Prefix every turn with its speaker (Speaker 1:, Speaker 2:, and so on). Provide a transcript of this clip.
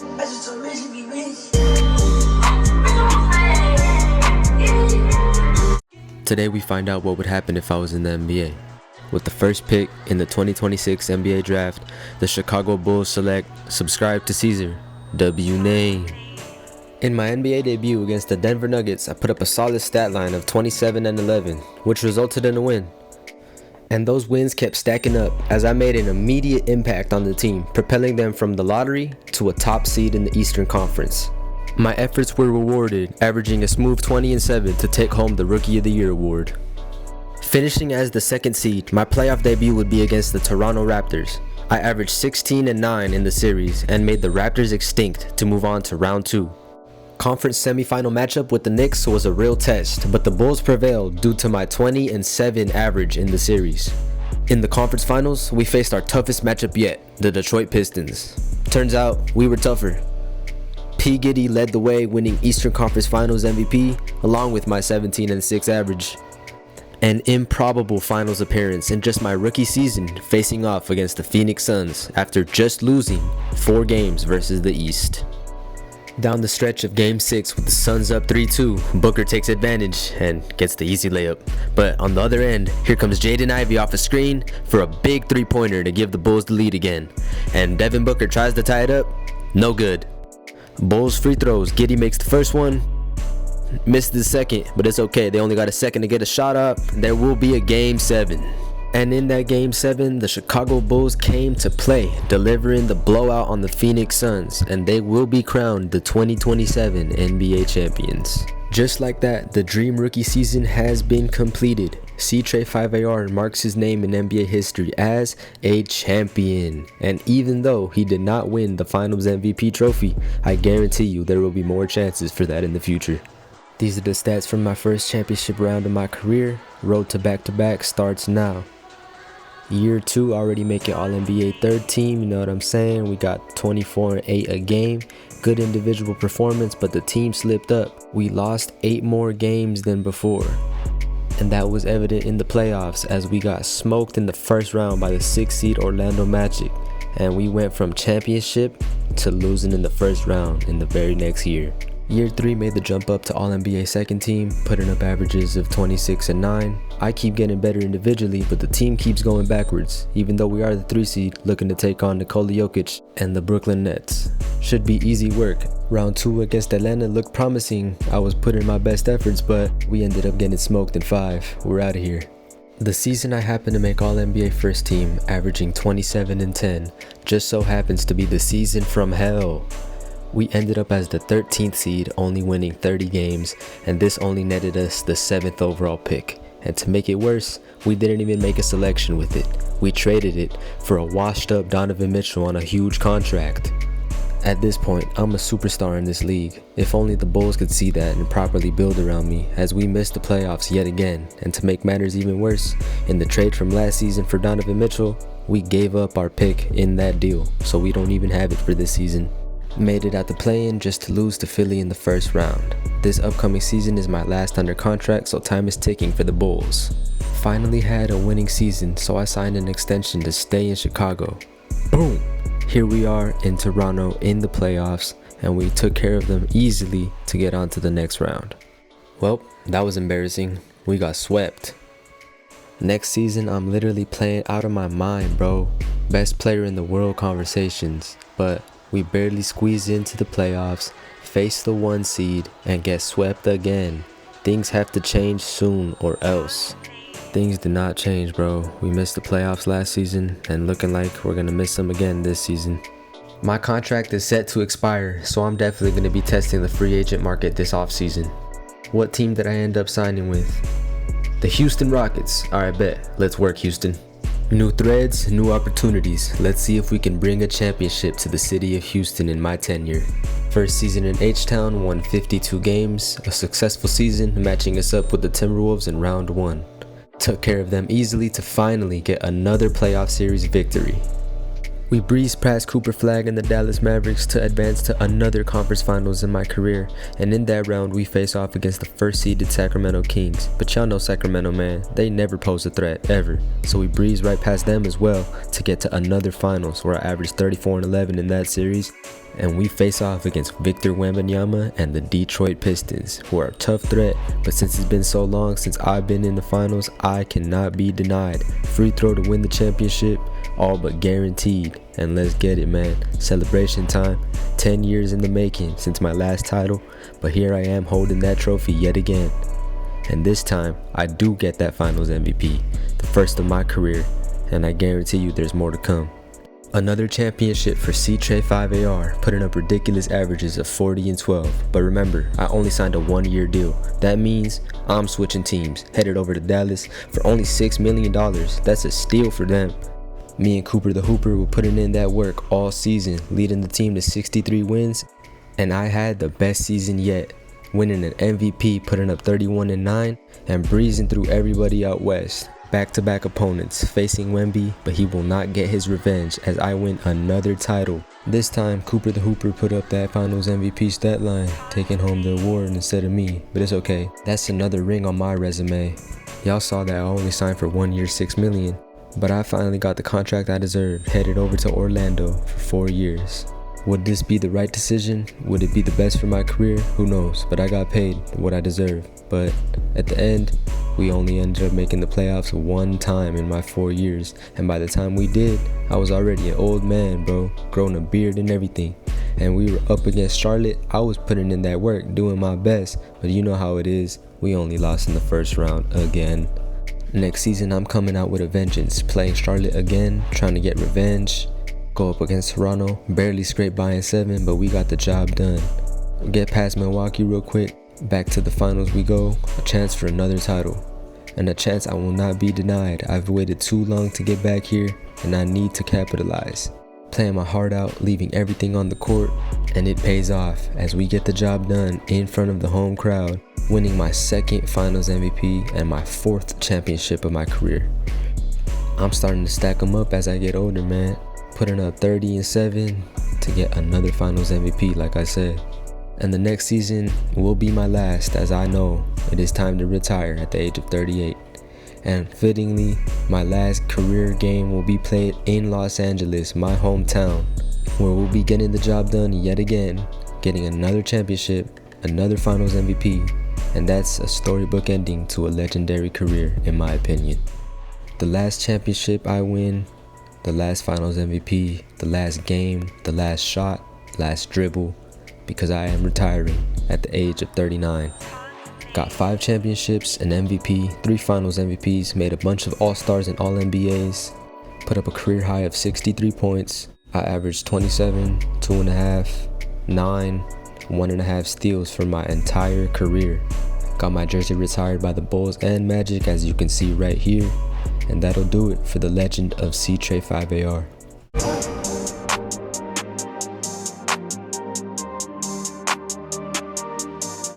Speaker 1: I just told Rich to be rich.
Speaker 2: Today we find out what would happen if I was in the NBA. With the first pick in the 2026 NBA draft, the Chicago Bulls select Subscribe to Caesar, W name. In my NBA debut against the Denver Nuggets, I put up a solid stat line of 27 and 11, which resulted in a win. And those wins kept stacking up as I made an immediate impact on the team, propelling them from the lottery to a top seed in the Eastern Conference. My efforts were rewarded, averaging a smooth 20 and 7 to take home the Rookie of the Year award. Finishing as the second seed, my playoff debut would be against the Toronto Raptors. I averaged 16 and 9 in the series and made the Raptors extinct to move on to round 2. Conference semifinal matchup with the Knicks was a real test, but the Bulls prevailed due to my 20 and 7 average in the series. In the conference finals, we faced our toughest matchup yet, the Detroit Pistons. Turns out, we were tougher. P. Giddy led the way, winning Eastern Conference Finals MVP, along with my 17 and 6 average. An improbable finals appearance in just my rookie season, facing off against the Phoenix Suns after just losing 4 games versus the East. Down the stretch of Game 6 with the Suns up 3-2, Booker takes advantage and gets the easy layup. But on the other end, here comes Jaden Ivey off a screen for a big three-pointer to give the Bulls the lead again. And Devin Booker tries to tie it up, no good. Bulls free throws, Giddy makes the first one, missed the second, but it's okay, they only got a second to get a shot up. There will be a Game 7. And in that Game 7, the Chicago Bulls came to play, delivering the blowout on the Phoenix Suns, and they will be crowned the 2027 NBA champions. Just like that, the dream rookie season has been completed. C35AR marks his name in NBA history as a champion. And even though he did not win the Finals MVP trophy, I guarantee you there will be more chances for that in the future. These are the stats from my first championship round of my career. Road to back-to-back starts now. Year 2, already making All-NBA third team, you know what I'm saying? We got 24 and 8 a game. Good individual performance, but the team slipped up. We lost 8 more games than before. And that was evident in the playoffs as we got smoked in the first round by the 6th seed Orlando Magic. And we went from championship to losing in the first round in the very next year. Year 3 made the jump up to All-NBA second team, putting up averages of 26 and 9. I keep getting better individually, but the team keeps going backwards, even though we are the 3 seed looking to take on Nikola Jokic and the Brooklyn Nets. Should be easy work. Round 2 against Atlanta looked promising. I was putting my best efforts, but we ended up getting smoked in 5. We're out of here. The season I happened to make All-NBA first team, averaging 27 and 10, just so happens to be the season from hell. We ended up as the 13th seed, only winning 30 games, and this only netted us the 7th overall pick. And to make it worse, we didn't even make a selection with it. We traded it for a washed up Donovan Mitchell on a huge contract. At this point, I'm a superstar in this league. If only the Bulls could see that and properly build around me, as we missed the playoffs yet again. And to make matters even worse, in the trade from last season for Donovan Mitchell, we gave up our pick in that deal, so we don't even have it for this season. Made it out the play-in just to lose to Philly in the first round. This upcoming season is my last under contract, so time is ticking for the Bulls. Finally had a winning season, so I signed an extension to stay in Chicago. Boom! Here we are in Toronto in the playoffs, and we took care of them easily to get on to the next round. Well, that was embarrassing. We got swept. Next season, I'm literally playing out of my mind, bro. Best player in the world conversations, but we barely squeeze into the playoffs, face the 1 seed, and get swept again. Things have to change soon or else. Things did not change, bro. We missed the playoffs last season, and looking like we're gonna miss them again this season. My contract is set to expire, so I'm definitely gonna be testing the free agent market this offseason. What team did I end up signing with? The Houston Rockets. Alright, bet. Let's work, Houston. New threads, new opportunities. Let's see if we can bring a championship to the city of Houston in my tenure. First season in H-Town, won 52 games, a successful season, matching us up with the Timberwolves in round 1. Took care of them easily to finally get another playoff series victory. We breezed past Cooper Flag and the Dallas Mavericks to advance to another conference finals in my career, and in that round we face off against the first seeded Sacramento Kings. But y'all know Sacramento, man, they never pose a threat, ever. So we breezed right past them as well to get to another finals where I averaged 34 and 11 in that series, and we face off against Victor Wembanyama and the Detroit Pistons, who are a tough threat, but since it's been so long since I've been in the finals, I cannot be denied. Free throw to win the championship, all but guaranteed. And let's get it, man. Celebration time. 10 years in the making since my last title, but here I am holding that trophy yet again. And this time, I do get that finals MVP, the first of my career, and I guarantee you there's more to come. Another championship for C35AR, putting up ridiculous averages of 40 and 12. But remember, I only signed a 1-year deal. That means I'm switching teams, headed over to Dallas for only $6 million. That's a steal for them. Me and Cooper the Hooper were putting in that work all season, leading the team to 63 wins, and I had the best season yet, winning an MVP, putting up 31 and 9, and breezing through everybody out west. Back-to-back opponents, facing Wemby, but he will not get his revenge as I win another title. This time, Cooper the Hooper put up that finals MVP stat line, taking home the award instead of me, but it's okay. That's another ring on my resume. Y'all saw that I only signed for 1 year, $6 million, but I finally got the contract I deserved, headed over to Orlando for 4 years. Would this be the right decision? Would it be the best for my career? Who knows, but I got paid what I deserve. But at the end, we only ended up making the playoffs 1 time in my 4 years, and by the time we did, I was already an old man, bro, growing a beard and everything. And we were up against Charlotte. I was putting in that work, doing my best, but you know how it is. We only lost in the first round again. Next season, I'm coming out with a vengeance, playing Charlotte again, trying to get revenge. Go up against Toronto, barely scraped by in 7, but we got the job done. Get past Milwaukee real quick, back to the finals we go, a chance for another title. And a chance I will not be denied. I've waited too long to get back here, and I need to capitalize. Playing my heart out, leaving everything on the court, and it pays off as we get the job done in front of the home crowd, winning my 2nd finals MVP and my 4th championship of my career. I'm starting to stack them up as I get older, man. Putting up 30 and 7 to get another finals MVP, like I said. And the next season will be my last, as I know it is time to retire at the age of 38. And fittingly, my last career game will be played in Los Angeles, my hometown, where we'll be getting the job done yet again, getting another championship, another finals MVP, and that's a storybook ending to a legendary career, in my opinion. The last championship I win, the last finals MVP, the last game, the last shot, last dribble, because I am retiring at the age of 39. Got 5 championships, an MVP, 3 finals MVPs, made a bunch of All-Stars and All-NBAs, put up a career high of 63 points. I averaged 27, 2.5, 9, 1.5 steals for my entire career. Got my jersey retired by the Bulls and Magic, as you can see right here. And that'll do it for the legend of C35AR.